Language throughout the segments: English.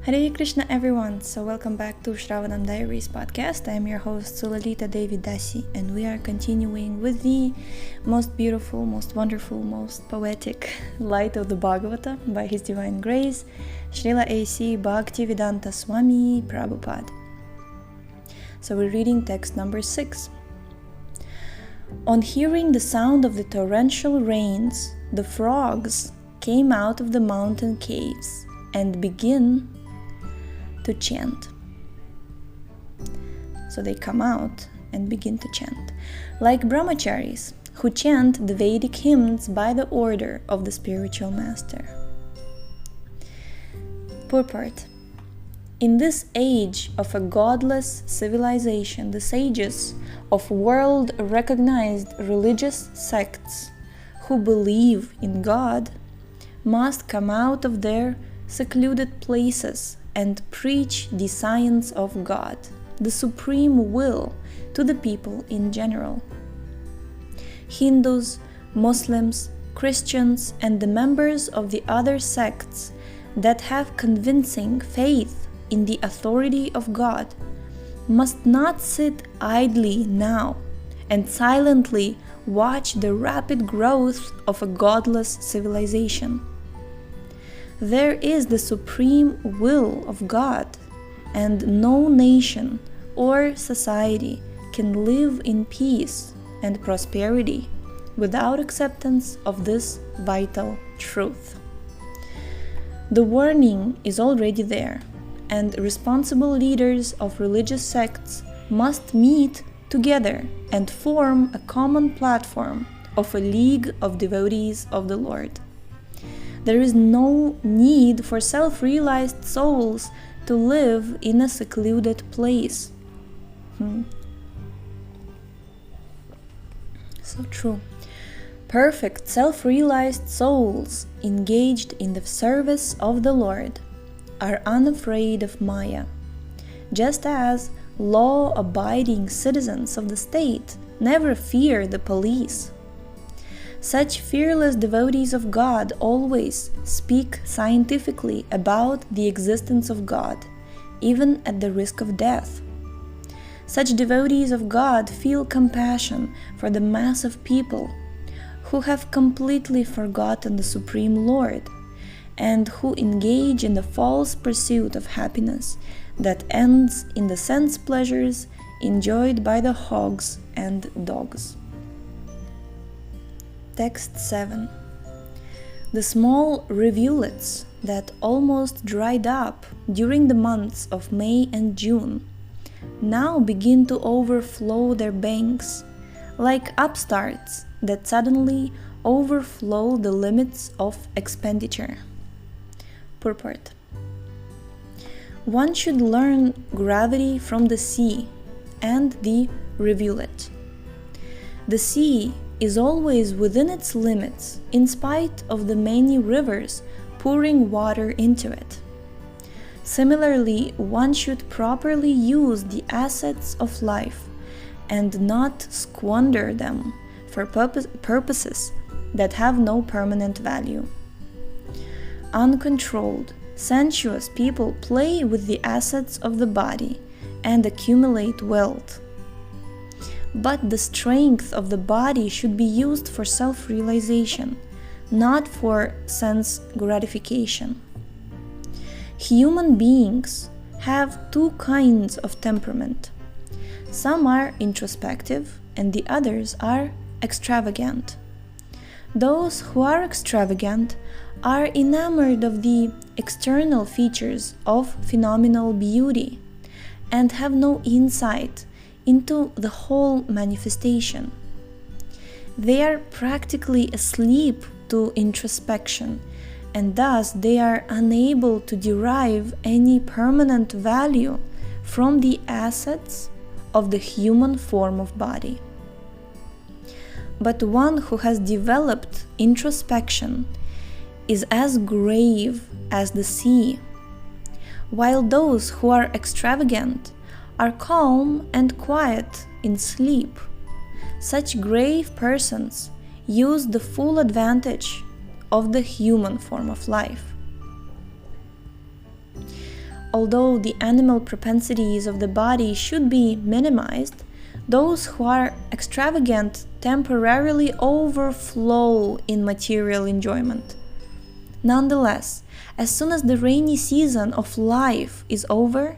Hare Krishna everyone, so welcome back to Shravanam Diaries podcast. I am your host Sulalita Devi Dasi, and we are continuing with the most beautiful, most wonderful, most poetic light of the Bhagavata by His Divine Grace, Srila A.C. Bhaktivedanta Swami Prabhupada. So we're reading text number 6. On hearing the sound of the torrential rains, the frogs came out of the mountain caves and begin to chant. So they come out and begin to chant, like brahmacharis who chant the Vedic hymns by the order of the spiritual master. Purport. In this age of a godless civilization, the sages of world-recognized religious sects who believe in God must come out of their secluded places and preach the science of God, the supreme will, to the people in general. Hindus, Muslims, Christians, and the members of the other sects that have convincing faith in the authority of God must not sit idly now and silently watch the rapid growth of a godless civilization. There is the supreme will of God, and no nation or society can live in peace and prosperity without acceptance of this vital truth. The warning is already there, and responsible leaders of religious sects must meet together and form a common platform of a league of devotees of the Lord. There is no need for self-realized souls to live in a secluded place. So true. Perfect self-realized souls engaged in the service of the Lord are unafraid of Maya, just as law-abiding citizens of the state never fear the police. Such fearless devotees of God always speak scientifically about the existence of God, even at the risk of death. Such devotees of God feel compassion for the mass of people who have completely forgotten the Supreme Lord and who engage in the false pursuit of happiness that ends in the sense pleasures enjoyed by the hogs and dogs. Text 7. The small rivulets that almost dried up during the months of May and June now begin to overflow their banks, like upstarts that suddenly overflow the limits of expenditure. Purport. One should learn gravity from the sea and the rivulet. The sea is always within its limits in spite of the many rivers pouring water into it. Similarly, one should properly use the assets of life and not squander them for purposes that have no permanent value. Uncontrolled, sensuous people play with the assets of the body and accumulate wealth. But the strength of the body should be used for self-realization, not for sense gratification. Human beings have two kinds of temperament. Some are introspective and the others are extravagant. Those who are extravagant are enamored of the external features of phenomenal beauty and have no insight into the whole manifestation. They are practically asleep to introspection, and thus they are unable to derive any permanent value from the assets of the human form of body. But one who has developed introspection is as grave as the sea, while those who are extravagant are calm and quiet in sleep. Such grave persons use the full advantage of the human form of life. although the animal propensities of the body should be minimized, those who are extravagant temporarily overflow in material enjoyment. Nonetheless, as soon as the rainy season of life is over,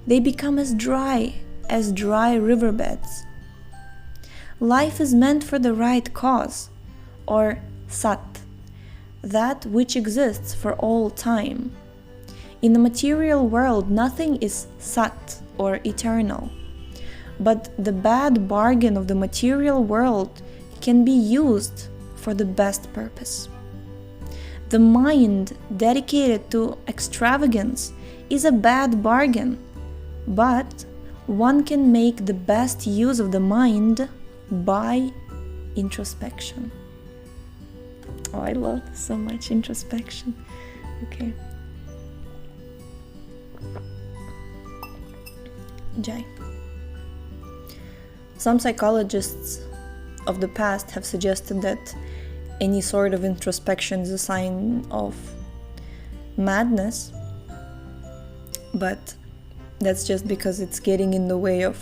they become as dry riverbeds. Life is meant for the right cause, or sat, that which exists for all time. In the material world, nothing is sat or eternal, but the bad bargain of the material world can be used for the best purpose. The mind dedicated to extravagance is a bad bargain, but one can make the best use of the mind by introspection. Oh, I love so much introspection. Okay. Jai. Some psychologists of the past have suggested that any sort of introspection is a sign of madness, but that's just because it's getting in the way of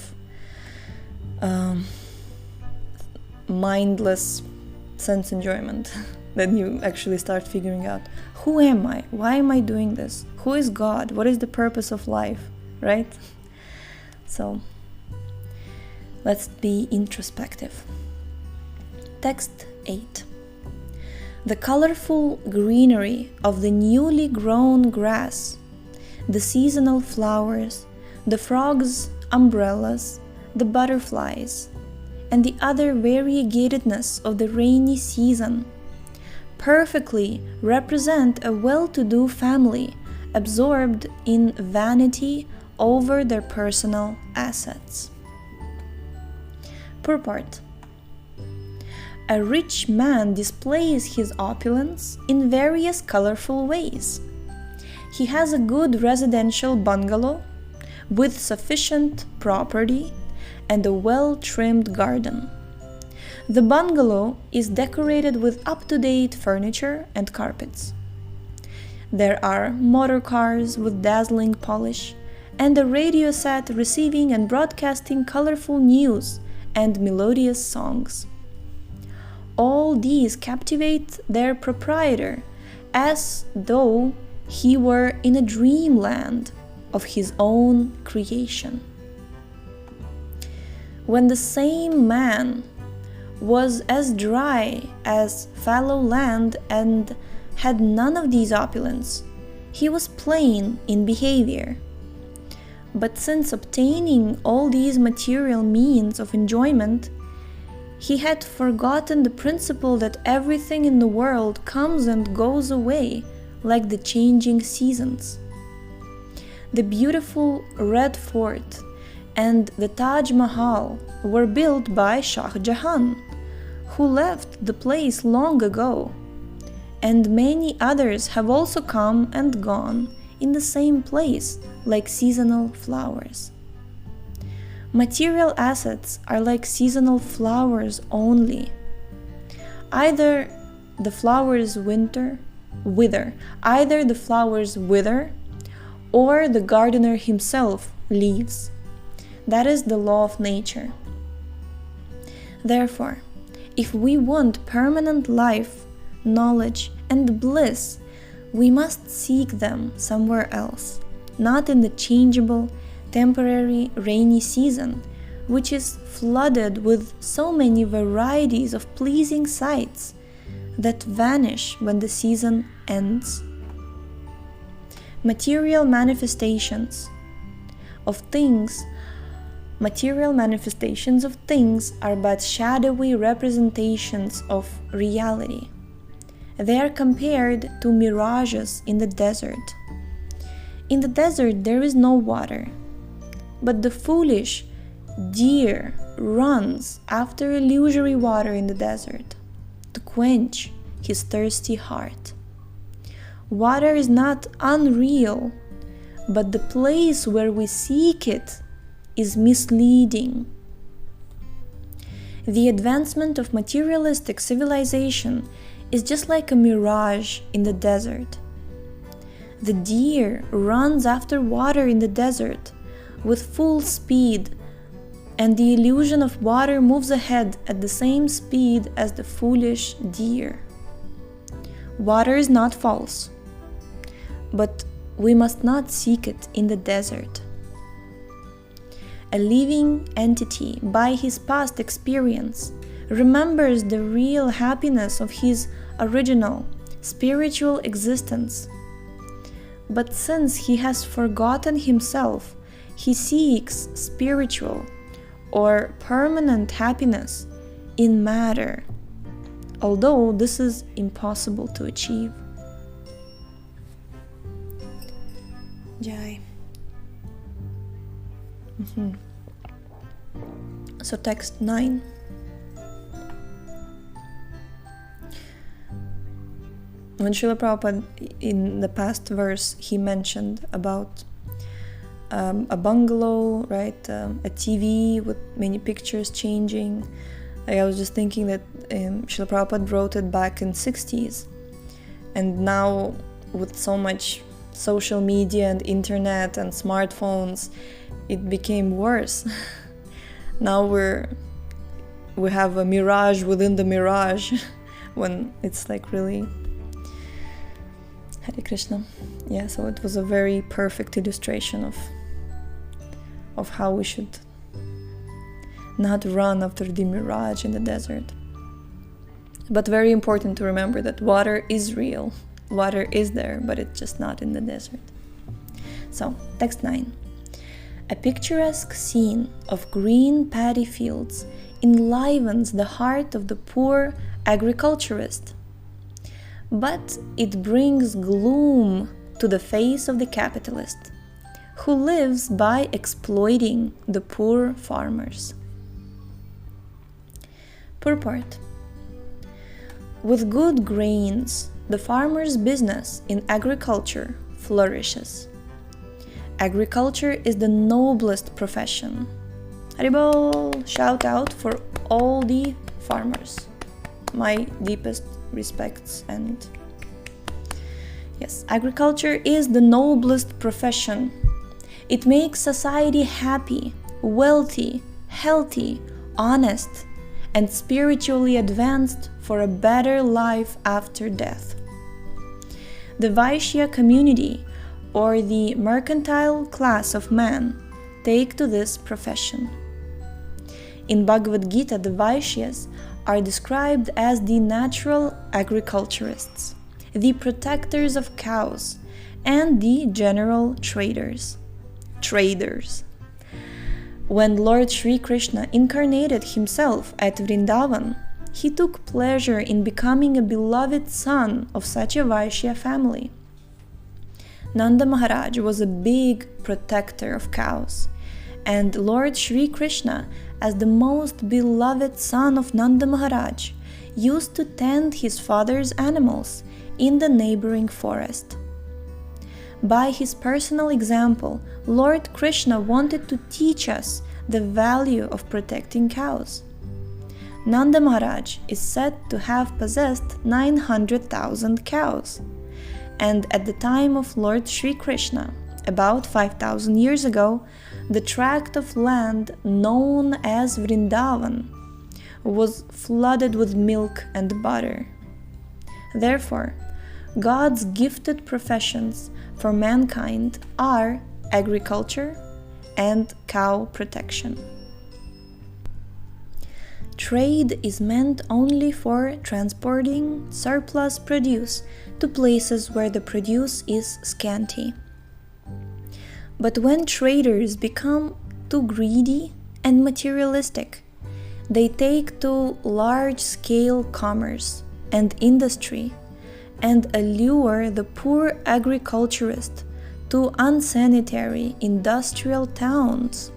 mindless sense enjoyment. Then you actually start figuring out, who am I? Why am I doing this? Who is God? What is the purpose of life? Right? So let's be introspective. Text 8. The colorful greenery of the newly grown grass, the seasonal flowers, the frogs' umbrellas, the butterflies, and the other variegatedness of the rainy season perfectly represent a well-to-do family absorbed in vanity over their personal assets. Purport. A rich man displays his opulence in various colorful ways. He has a good residential bungalow with sufficient property and a well-trimmed garden. The bungalow is decorated with up-to-date furniture and carpets. There are motor cars with dazzling polish and a radio set receiving and broadcasting colorful news and melodious songs. All these captivate their proprietor as though he were in a dreamland of his own creation. When the same man was as dry as fallow land and had none of these opulence, he was plain in behavior. But since obtaining all these material means of enjoyment, he had forgotten the principle that everything in the world comes and goes away like the changing seasons. The beautiful Red Fort and the Taj Mahal were built by Shah Jahan, who left the place long ago, and many others have also come and gone in the same place like seasonal flowers. Material assets are like seasonal flowers only. Either the flowers wither, or the gardener himself leaves. That is the law of nature. Therefore, if we want permanent life, knowledge, and bliss, we must seek them somewhere else, not in the changeable, temporary rainy season, which is flooded with so many varieties of pleasing sights that vanish when the season ends. Material manifestations of things are but shadowy representations of reality. They are compared to mirages in the desert. In the desert there is no water, but the foolish deer runs after illusory water in the desert to quench his thirsty heart. Water is not unreal, but the place where we seek it is misleading. The advancement of materialistic civilization is just like a mirage in the desert. The deer runs after water in the desert with full speed, and the illusion of water moves ahead at the same speed as the foolish deer. Water is not false, but we must not seek it in the desert. A living entity, by his past experience, remembers the real happiness of his original spiritual existence. But since he has forgotten himself, he seeks spiritual or permanent happiness in matter, although this is impossible to achieve. Jai. So text 9. When Srila Prabhupada, in the past verse, he mentioned about a bungalow, right? A TV with many pictures changing. I was just thinking that Srila Prabhupada wrote it back in 60s. And now, with so much social media and internet and smartphones, it became worse. Now we have a mirage within the mirage when it's like really Hare Krishna. Yeah, so it was a very perfect illustration of how we should not run after the mirage in the desert. But very important to remember that water is real. Water is there, but it's just not in the desert. So, text 9. A picturesque scene of green paddy fields enlivens the heart of the poor agriculturist, but it brings gloom to the face of the capitalist, who lives by exploiting the poor farmers. Purport. With good grains, the farmer's business in agriculture flourishes. Agriculture is the noblest profession. Haribol! Shout out for all the farmers. My deepest respects. And yes, agriculture is the noblest profession. It makes society happy, wealthy, healthy, honest, and spiritually advanced for a better life after death. The Vaishya community, or the mercantile class of man, take to this profession. In Bhagavad Gita, the Vaishyas are described as the natural agriculturists, the protectors of cows, and the general traders. When Lord Sri Krishna incarnated himself at Vrindavan, he took pleasure in becoming a beloved son of such a Vaishya family. Nanda Maharaj was a big protector of cows, and Lord Sri Krishna, as the most beloved son of Nanda Maharaj, used to tend his father's animals in the neighboring forest. By his personal example, Lord Krishna wanted to teach us the value of protecting cows. Nanda Maharaj is said to have possessed 900,000 cows, and at the time of Lord Sri Krishna, about 5,000 years ago, the tract of land known as Vrindavan was flooded with milk and butter. Therefore, God's gifted professions for mankind are agriculture and cow protection. Trade is meant only for transporting surplus produce to places where the produce is scanty. But when traders become too greedy and materialistic, they take to large-scale commerce and industry and allure the poor agriculturist to unsanitary industrial towns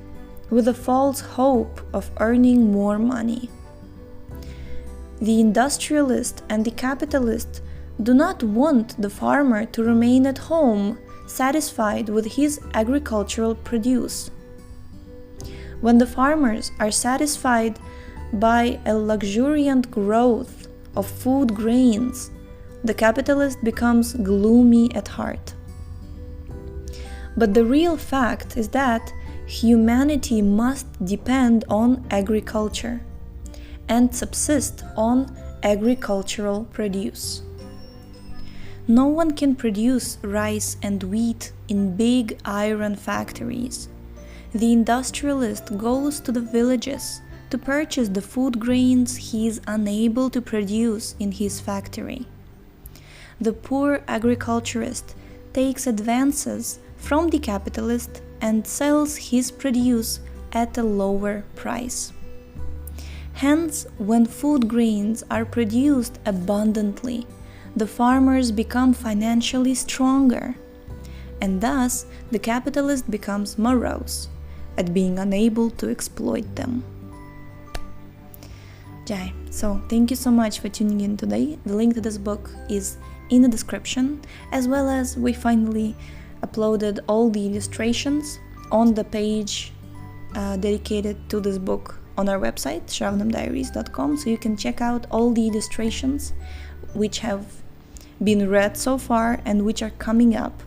with the false hope of earning more money. The industrialist and the capitalist do not want the farmer to remain at home satisfied with his agricultural produce. When the farmers are satisfied by a luxuriant growth of food grains, the capitalist becomes gloomy at heart. But the real fact is that humanity must depend on agriculture and subsist on agricultural produce. No one can produce rice and wheat in big iron factories. The industrialist goes to the villages to purchase the food grains he is unable to produce in his factory. The poor agriculturist takes advances from the capitalist and sells his produce at a lower price. Hence, when food grains are produced abundantly, the farmers become financially stronger, and thus the capitalist becomes morose at being unable to exploit them. Jai. So thank you so much for tuning in today. The link to this book is in the description, as well as we finally uploaded all the illustrations on the page dedicated to this book on our website, shravanamdiaries.com, so you can check out all the illustrations which have been read so far and which are coming up.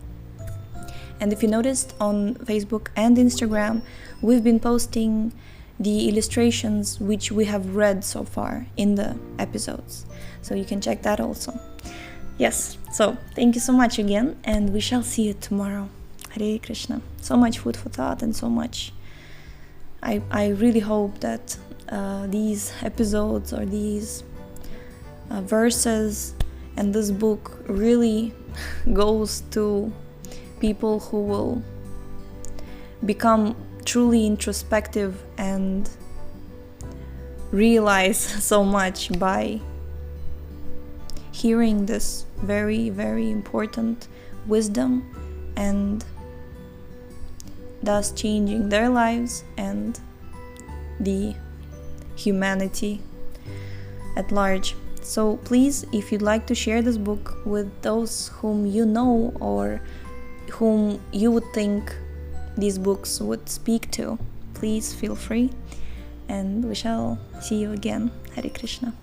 And if you noticed, on Facebook and Instagram, we've been posting the illustrations which we have read so far in the episodes, so you can check that also. Yes, so thank you so much again, and we shall see you tomorrow. Hare Krishna. So much food for thought, and so much. I really hope that these episodes or these verses and this book really goes to people who will become truly introspective and realize so much by hearing this very, very important wisdom, and thus changing their lives and the humanity at large. So please, if you'd like to share this book with those whom you know or whom you would think these books would speak to, please feel free, and we shall see you again. Hare Krishna.